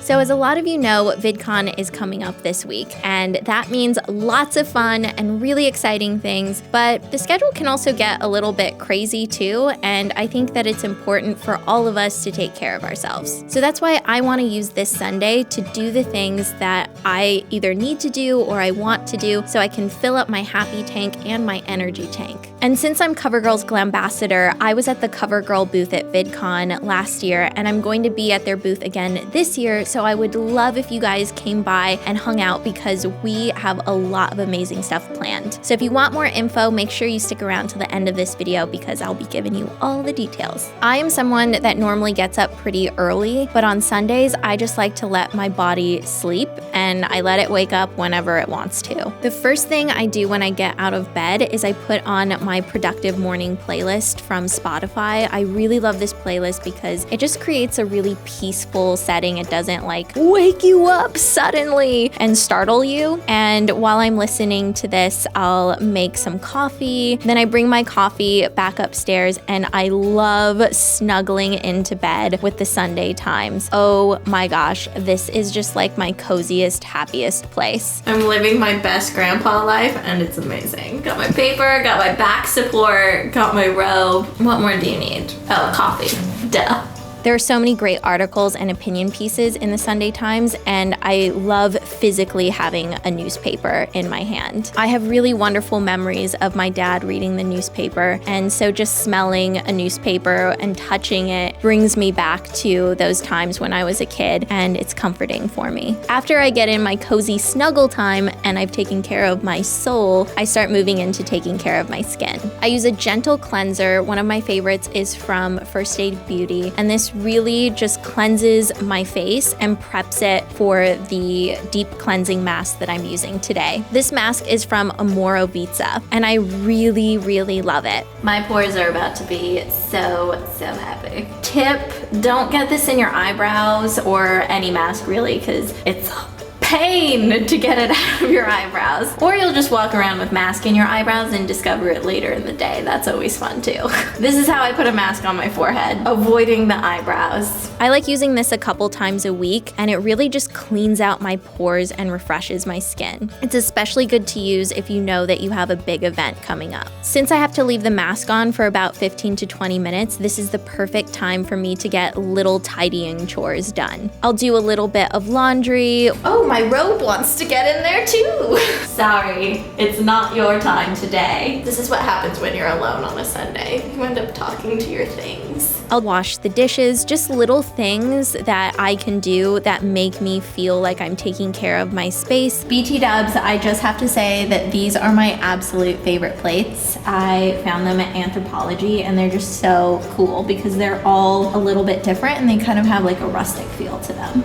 So as a lot of you know, VidCon is coming up this week, and that means lots of fun and really exciting things, but the schedule can also get a little bit crazy too, and I think that it's important for all of us to take care of ourselves. So that's why I want to use this Sunday to do the things that I either need to do or I want to do so I can fill up my happy tank and my energy tank. And since I'm CoverGirl's Glambassador, I was at the CoverGirl booth at VidCon last year, and I'm going to be at their booth again this year, so I would love if you guys came by and hung out because we have a lot of amazing stuff planned. So if you want more info, make sure you stick around to the end of this video because I'll be giving you all the details. I am someone that normally gets up pretty early, but on Sundays, I just like to let my body sleep and I let it wake up whenever it wants to. The first thing I do when I get out of bed is I put on my Productive Morning playlist from Spotify. I really love this playlist because it just creates a really peaceful setting. It doesn't like wake you up suddenly and startle you. And while I'm listening to this, I'll make some coffee. Then I bring my coffee back upstairs and I love snuggling into bed with the Sunday Times. Oh my gosh, this is just like my coziest, happiest place. I'm living my best grandpa life and it's amazing. Got my paper, got my back support, got my robe. What more do you need? Oh, coffee. Duh. There are so many great articles and opinion pieces in the Sunday Times, and I love physically having a newspaper in my hand. I have really wonderful memories of my dad reading the newspaper, and so just smelling a newspaper and touching it brings me back to those times when I was a kid, and it's comforting for me. After I get in my cozy snuggle time and I've taken care of my soul, I start moving into taking care of my skin. I use a gentle cleanser. One of my favorites is from First Aid Beauty, and this really just cleanses my face and preps it for the deep cleansing mask that I'm using today. This mask is from Omorovicza, and I really, really love it. My pores are about to be so happy. Tip, don't get this in your eyebrows or any mask really, because it's pain to get it out of your eyebrows. Or you'll just walk around with mask in your eyebrows and discover it later in the day. That's always fun too. This is how I put a mask on my forehead, avoiding the eyebrows. I like using this a couple times a week, and it really just cleans out my pores and refreshes my skin. It's especially good to use if you know that you have a big event coming up. Since I have to leave the mask on for about 15 to 20 minutes, this is the perfect time for me to get little tidying chores done. I'll do a little bit of laundry. Oh, my robe wants to get in there too. Sorry, it's not your time today. This is what happens when you're alone on a Sunday. You end up talking to your things. I'll wash the dishes, just little things that I can do that make me feel like I'm taking care of my space. BT dubs, I just have to say that these are my absolute favorite plates. I found them at Anthropology and they're just so cool because they're all a little bit different and they kind of have like a rustic feel to them.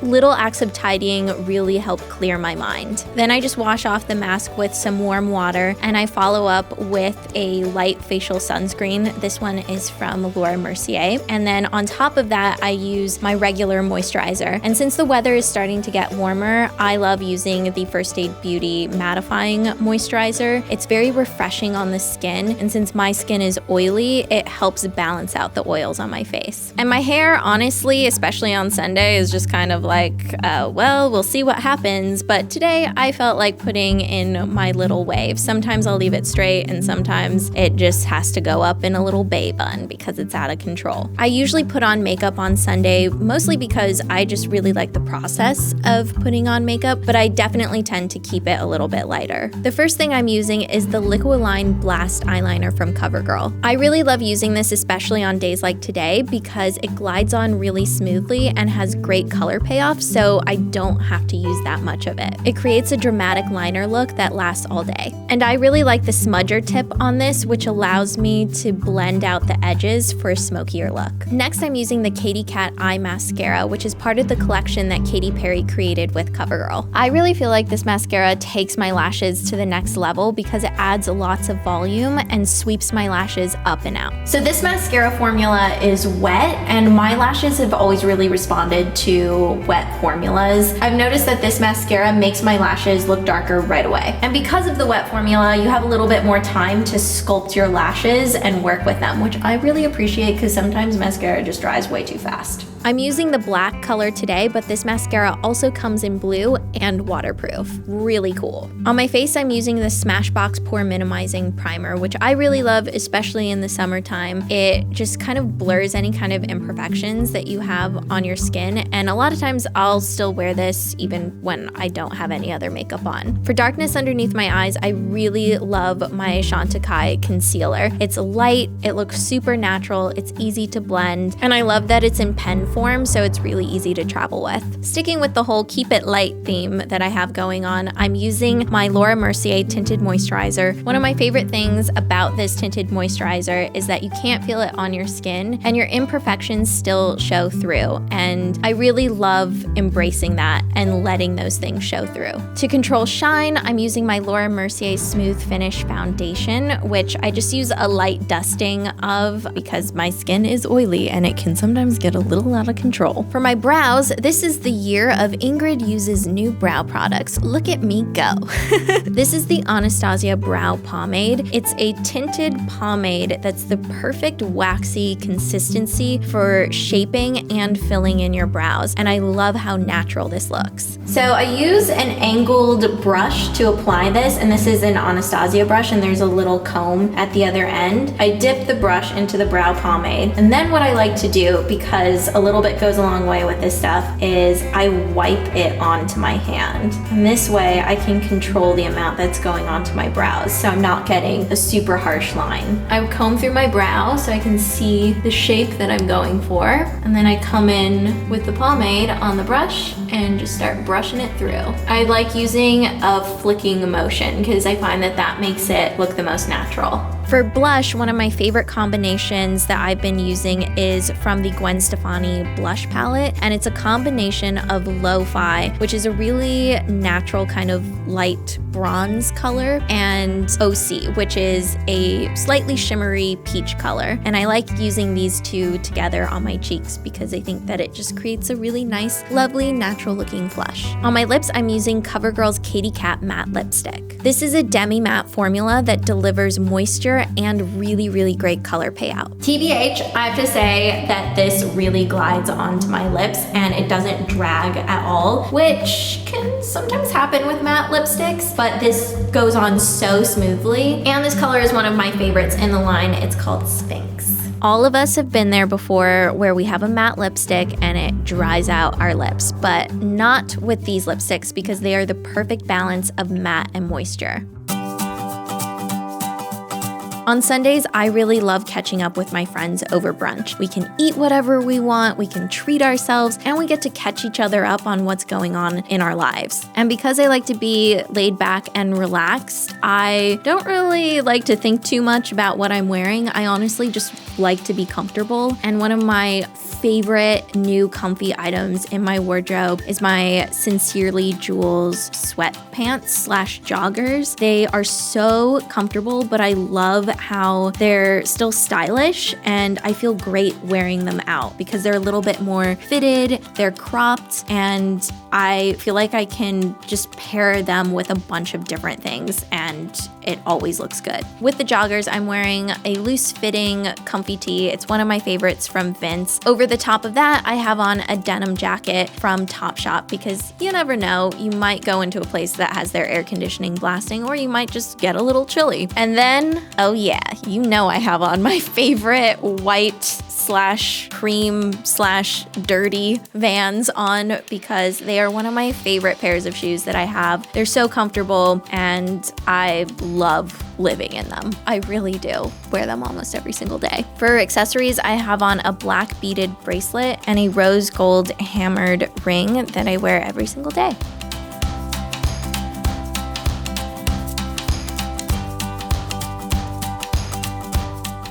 Little acts of tidying really help clear my mind. Then I just wash off the mask with some warm water and I follow up with a light facial sunscreen. This one is from Mercier. And then on top of that, I use my regular moisturizer. And since the weather is starting to get warmer, I love using the First Aid Beauty Mattifying Moisturizer. It's very refreshing on the skin. And since my skin is oily, it helps balance out the oils on my face. And my hair, honestly, especially on Sunday, is just kind of like, well, we'll see what happens. But today I felt like putting in my little wave. Sometimes I'll leave it straight and sometimes it just has to go up in a little bay bun because it's out of control. I usually put on makeup on Sunday, mostly because I just really like the process of putting on makeup, but I definitely tend to keep it a little bit lighter. The first thing I'm using is the Liquiline Blast Eyeliner from CoverGirl. I really love using this, especially on days like today, because it glides on really smoothly and has great color payoff, so I don't have to use that much of it. It creates a dramatic liner look that lasts all day. And I really like the smudger tip on this, which allows me to blend out the edges for a smokier look. Next, I'm using the Katy Cat Eye Mascara, which is part of the collection that Katy Perry created with CoverGirl. I really feel like this mascara takes my lashes to the next level because it adds lots of volume and sweeps my lashes up and out. So this mascara formula is wet, and my lashes have always really responded to wet formulas. I've noticed that this mascara makes my lashes look darker right away. And because of the wet formula, you have a little bit more time to sculpt your lashes and work with them, which I really appreciate because sometimes mascara just dries way too fast. I'm using the black color today, but this mascara also comes in blue and waterproof. Really cool. On my face, I'm using the Smashbox Pore Minimizing Primer, which I really love, especially in the summertime. It just kind of blurs any kind of imperfections that you have on your skin, and a lot of times I'll still wear this even when I don't have any other makeup on. For darkness underneath my eyes, I really love my Chantecaille concealer. It's light, it looks super natural, it's easy to blend, and I love that it's in pen form, so it's really easy to travel with. Sticking with the whole keep it light theme that I have going on, I'm using my Laura Mercier Tinted Moisturizer. One of my favorite things about this tinted moisturizer is that you can't feel it on your skin and your imperfections still show through, and I really love embracing that and letting those things show through. To control shine, I'm using my Laura Mercier Smooth Finish Foundation, which I just use a light dusting of because my skin is oily and it can sometimes get a little out of control. For my brows, this is the year of Ingrid uses new brow products. Look at me go. This is the Anastasia Brow Pomade. It's a tinted pomade that's the perfect waxy consistency for shaping and filling in your brows, and I love how natural this looks. So I use an angled brush to apply this, and this is an Anastasia brush, and there's a little comb at the other end. I dip the brush into the brow pomade, and then what I like to do, because a little bit goes a long way with this stuff, is I wipe it onto my hand. And this way I can control the amount that's going onto my brows, so I'm not getting a super harsh line. I comb through my brow so I can see the shape that I'm going for, and then I come in with the pomade on the brush and just start brushing it through. I like using a flicking motion because I find that that makes it look the most natural. For blush, one of my favorite combinations that I've been using is from the Gwen Stefani blush palette, and it's a combination of Lo-Fi, which is a really natural kind of light bronze color, and OC, which is a slightly shimmery peach color. And I like using these two together on my cheeks because I think that it just creates a really nice, lovely, natural looking flush. On my lips, I'm using CoverGirl's Katy Kat Matte Lipstick. This is a demi-matte formula that delivers moisture and really, really great color payout. TBH, I have to say that this really glides onto my lips and it doesn't drag at all, which can sometimes happen with matte lipsticks, but this goes on so smoothly. And this color is one of my favorites in the line. It's called Sphinx. All of us have been there before where we have a matte lipstick and it dries out our lips, but not with these lipsticks because they are the perfect balance of matte and moisture. On Sundays, I really love catching up with my friends over brunch. We can eat whatever we want, we can treat ourselves, and we get to catch each other up on what's going on in our lives. And because I like to be laid back and relaxed, I don't really like to think too much about what I'm wearing. I honestly just like to be comfortable. And one of my favorite new comfy items in my wardrobe is my Sincerely Jules sweatpants / joggers. They are so comfortable, but I love how they're still stylish and I feel great wearing them out because they're a little bit more fitted, they're cropped, and I feel like I can just pair them with a bunch of different things and it always looks good. With the joggers, I'm wearing a loose fitting comfy tee. It's one of my favorites from Vince. Over the top of that, I have on a denim jacket from Topshop because you never know, you might go into a place that has their air conditioning blasting or you might just get a little chilly. And then, oh yeah, you know I have on my favorite white / cream / dirty Vans on because they are one of my favorite pairs of shoes that I have. They're so comfortable and I love living in them. I really do wear them almost every single day. For accessories, I have on a black beaded bracelet and a rose gold hammered ring that I wear every single day.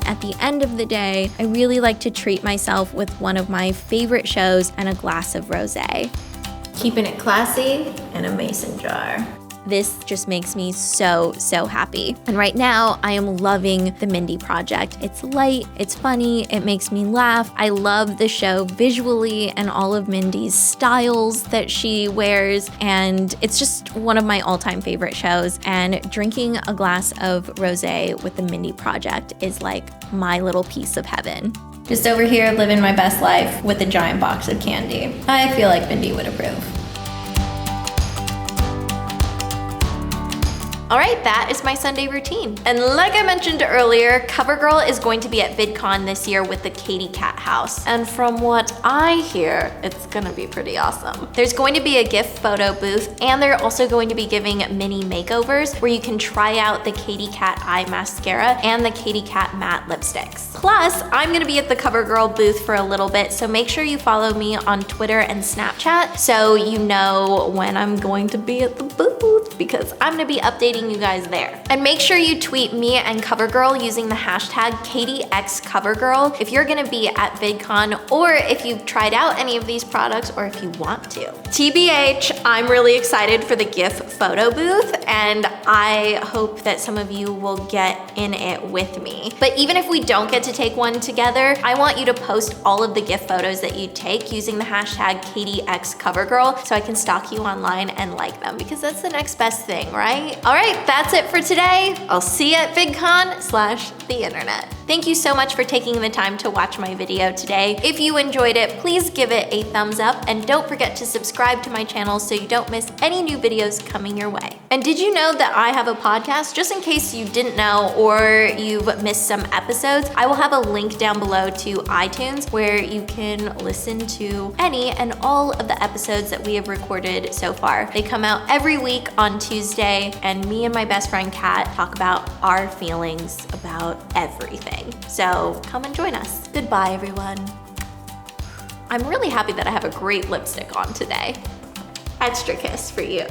At the end of the day, I really like to treat myself with one of my favorite shows and a glass of rosé. Keeping it classy in a mason jar. This just makes me so happy. And right now, I am loving the Mindy project. It's light, it's funny, it makes me laugh. I love the show visually and all of Mindy's styles that she wears. And it's just one of my all-time favorite shows. And drinking a glass of rosé with the Mindy project is like my little piece of heaven. Just over here living my best life with a giant box of candy. I feel like Bindi would approve. All right, that is my Sunday routine. And like I mentioned earlier, Covergirl is going to be at VidCon this year with the Katy Cat House. And from what I hear, it's gonna be pretty awesome. There's going to be a gift photo booth, and they're also going to be giving mini makeovers where you can try out the Katy Cat Eye Mascara and the Katy Cat Matte Lipsticks. Plus, I'm gonna be at the Covergirl booth for a little bit, so make sure you follow me on Twitter and Snapchat so you know when I'm going to be at the booth, because I'm gonna be updating you guys there. And make sure you tweet me and Covergirl using the hashtag KatyXCovergirl if you're gonna be at VidCon, or if you've tried out any of these products, or if you want to. TBH, I'm really excited for the GIF photo booth, and I hope that some of you will get in it with me. But even if we don't get to take one together, I want you to post all of the GIF photos that you take using the hashtag KatyXCovergirl so I can stalk you online and like them, because that's the next best thing, right? All right, that's it for today. I'll see you at VidCon/the internet. Thank you so much for taking the time to watch my video today. If you enjoyed it, please give it a thumbs up, and don't forget to subscribe to my channel so you don't miss any new videos coming your way. And did you know that I have a podcast? Just in case you didn't know or you've missed some episodes, I will have a link down below to iTunes where you can listen to any and all of the episodes that we have recorded so far. They come out every week on Tuesday, and me and my best friend Kat talk about our feelings about everything. So come and join us. Goodbye, everyone. I'm really happy that I have a great lipstick on today. Extra kiss for you.